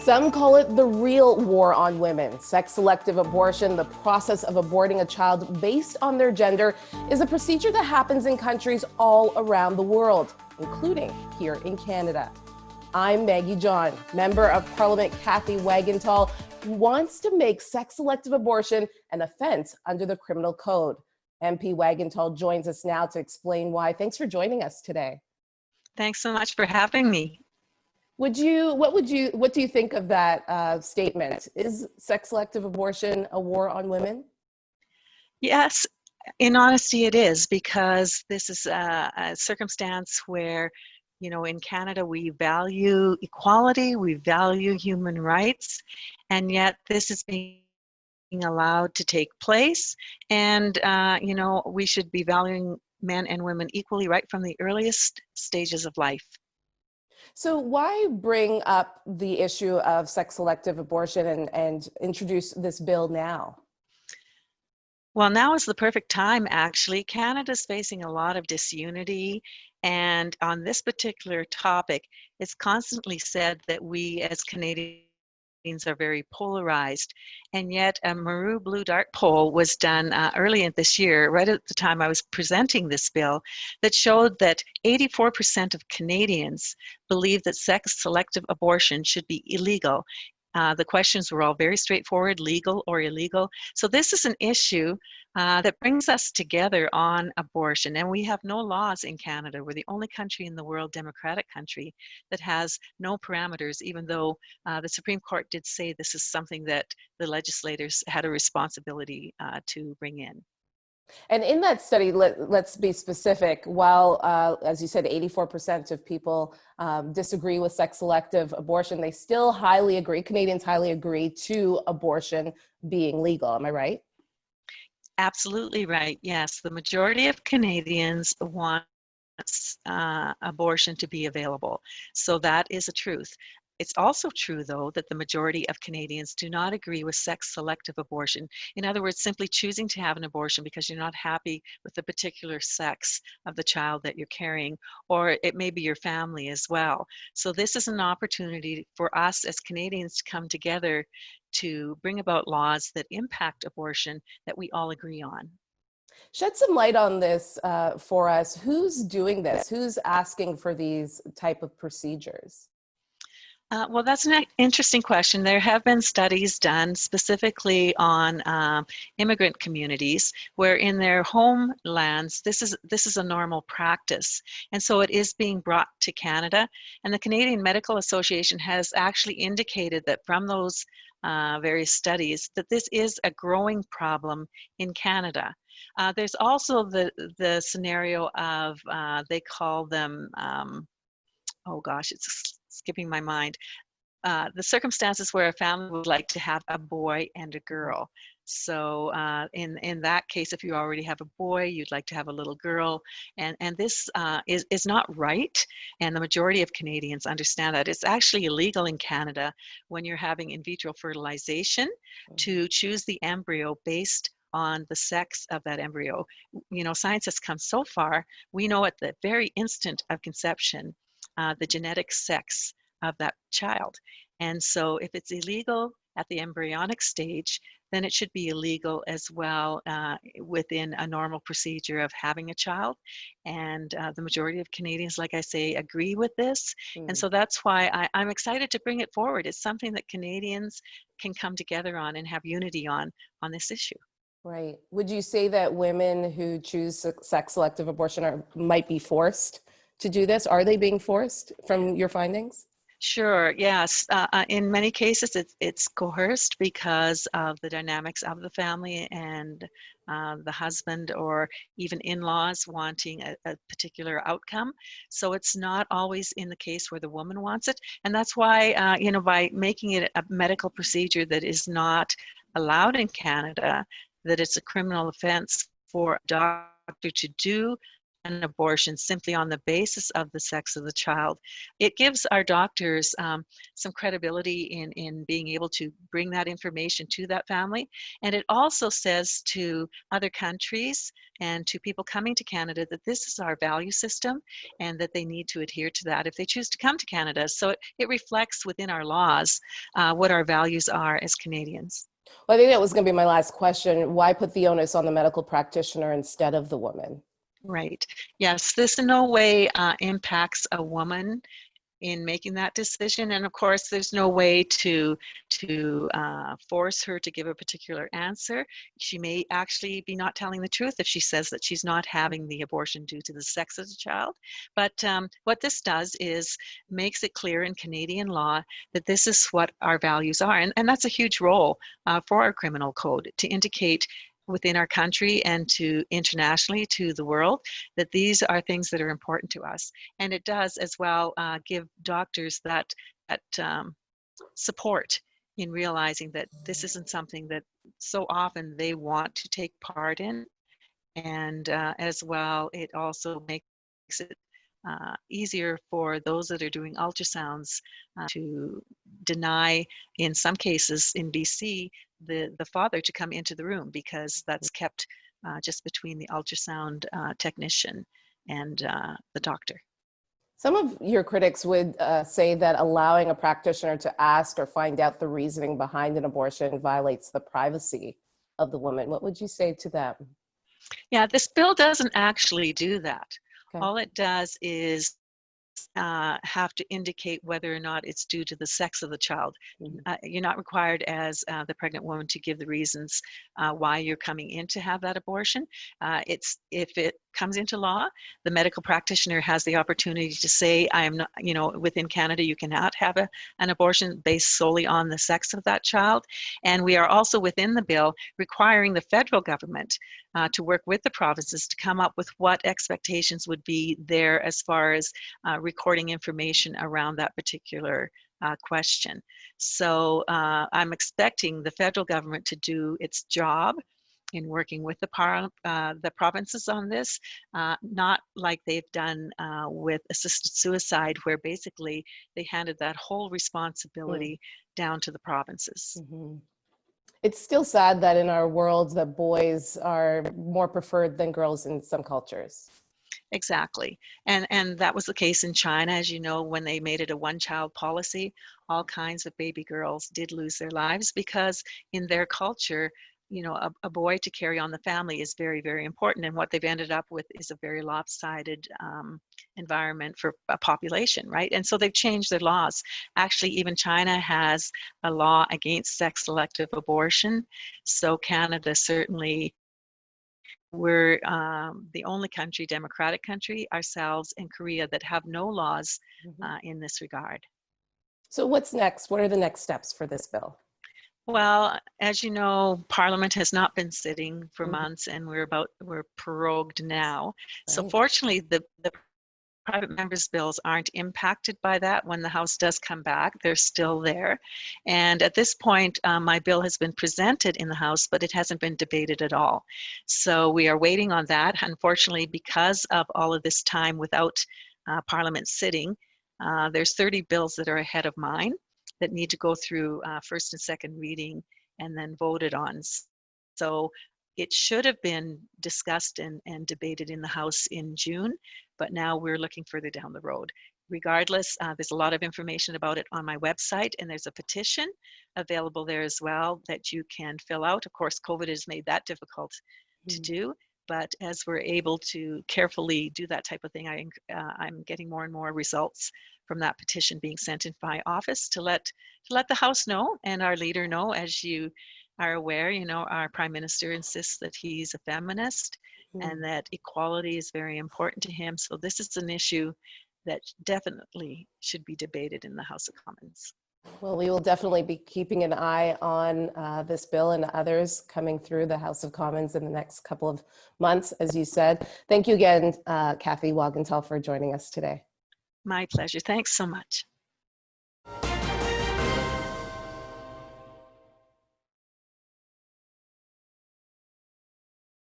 Some call it the real war on women. Sex selective abortion, the process of aborting a child based on their gender, is a procedure that happens in countries all around the world, including here in Canada. I'm Maggie John, member of Parliament Cathay Wagantall, who wants to make sex selective abortion an offense under the criminal code. MP Wagantall joins us now to explain why. Thanks for joining us today. Thanks so much for having me. What do you think of that statement? Is sex selective abortion a war on women? Yes, in honesty it is, because this is a circumstance where, you know, in Canada we value equality, we value human rights, and yet this is being allowed to take place. And, you know, we should be valuing men and women equally right from the earliest stages of life. So why bring up the issue of sex selective abortion and introduce this bill now? Well, now is the perfect time, actually. Canada's facing a lot of disunity, and on this particular topic, it's constantly said that we as Canadians are very polarized, and yet a Maru Blue Dart poll was done early in this year, right at the time I was presenting this bill, that showed that 84% of Canadians believe that sex selective abortion should be illegal. The questions were all very straightforward, legal or illegal. So this is an issue that brings us together on abortion. And we have no laws in Canada. We're the only country in the world, democratic country, that has no parameters, even though the Supreme Court did say this is something that the legislators had a responsibility to bring in. And in that study, let's be specific. While, as you said, 84% of people disagree with sex selective abortion, they still highly agree, Canadians highly agree to abortion being legal. Am I right? Absolutely right. Yes, the majority of Canadians want abortion to be available. So that is a truth. It's also true, though, that the majority of Canadians do not agree with sex selective abortion. In other words, simply choosing to have an abortion because you're not happy with the particular sex of the child that you're carrying, or it may be your family as well. So this is an opportunity for us as Canadians to come together to bring about laws that impact abortion that we all agree on. Shed some light on this for us. Who's doing this? Who's asking for these type of procedures? Well, that's an interesting question. There have been studies done specifically on immigrant communities where in their homelands this is a normal practice, and so it is being brought to Canada. And the Canadian Medical Association has actually indicated that from those various studies that this is a growing problem in Canada. There's also the scenario of they call them oh gosh, it's skipping my mind. The circumstances where a family would like to have a boy and a girl. So in that case, if you already have a boy, you'd like to have a little girl, and this is not right, and the majority of Canadians understand that. It's actually illegal in Canada when you're having in vitro fertilization to choose the embryo based on the sex of that embryo. You know, science has come so far, we know at the very instant of conception the genetic sex of that child. And so if it's illegal at the embryonic stage, then it should be illegal as well within a normal procedure of having a child. And the majority of Canadians, like I say, agree with this. And so that's why I'm excited to bring it forward. It's something that Canadians can come together on and have unity on this issue. Right. Would you say that women who choose sex selective abortion might be forced to do this? Are they being forced from your findings? Sure, yes. In many cases, it's coerced because of the dynamics of the family and the husband or even in-laws wanting a particular outcome. So it's not always in the case where the woman wants it. And that's why, you know, by making it a medical procedure that is not allowed in Canada, that it's a criminal offense for a doctor to do an abortion simply on the basis of the sex of the child, it gives our doctors some credibility in being able to bring that information to that family. And it also says to other countries and to people coming to Canada that this is our value system and that they need to adhere to that if they choose to come to Canada. So it reflects within our laws what our values are as Canadians. Well, I think that was going to be my last question. Why put the onus on the medical practitioner instead of the woman? Right. Yes, this in no way impacts a woman in making that decision, and of course there's no way to force her to give a particular answer. She may actually be not telling the truth if she says that she's not having the abortion due to the sex of the child. But what this does is makes it clear in Canadian law that this is what our values are, and that's a huge role for our criminal code to indicate within our country and to internationally to the world that these are things that are important to us. And it does as well give doctors that support in realizing that this isn't something that so often they want to take part in. And as well, it also makes it easier for those that are doing ultrasounds to deny, in some cases in BC, the father to come into the room, because that's kept just between the ultrasound technician and the doctor. Some of your critics would say that allowing a practitioner to ask or find out the reasoning behind an abortion violates the privacy of the woman. What would you say to them? Yeah, this bill doesn't actually do that. Okay. All it does is have to indicate whether or not it's due to the sex of the child. You're not required as the pregnant woman to give the reasons why you're coming in to have that abortion. If it comes into law, the medical practitioner has the opportunity to say, I am not, within Canada, you cannot have an abortion based solely on the sex of that child. And we are also within the bill requiring the federal government to work with the provinces to come up with what expectations would be there as far as recording information around that particular question. So I'm expecting the federal government to do its job in working with the provinces on this, not like they've done with assisted suicide, where basically they handed that whole responsibility down to the provinces. It's still sad that in our world that boys are more preferred than girls in some cultures. Exactly. And that was the case in China, as you know, when they made it a one-child policy. All kinds of baby girls did lose their lives because in their culture, a boy to carry on the family is very, very important. And what they've ended up with is a very lopsided environment for a population, right? And so they've changed their laws. Actually, even China has a law against sex selective abortion. So Canada certainly, we're the only country, democratic country, ourselves and Korea, that have no laws in this regard. So what's next? What are the next steps for this bill? Well, as you know, Parliament has not been sitting for months, and we're prorogued now. Right. So fortunately, the private members' bills aren't impacted by that. When the House does come back, they're still there. And at this point, my bill has been presented in the House, but it hasn't been debated at all. So we are waiting on that. Unfortunately, because of all of this time without Parliament sitting, there's 30 bills that are ahead of mine that need to go through first and second reading and then voted on. So it should have been discussed and debated in the House in June, but now we're looking further down the road. Regardless, there's a lot of information about it on my website, and there's a petition available there as well that you can fill out. Of course, COVID has made that difficult to do, but as we're able to carefully do that type of thing, I'm getting more and more results from that petition being sent in my office to let the House know and our leader know. As you are aware, our Prime Minister insists that he's a feminist and that equality is very important to him. So this is an issue that definitely should be debated in the House of Commons. Well, we will definitely be keeping an eye on this bill and others coming through the House of Commons in the next couple of months, as you said. Thank you again, Cathay Wagantall, for joining us today. My pleasure. Thanks so much.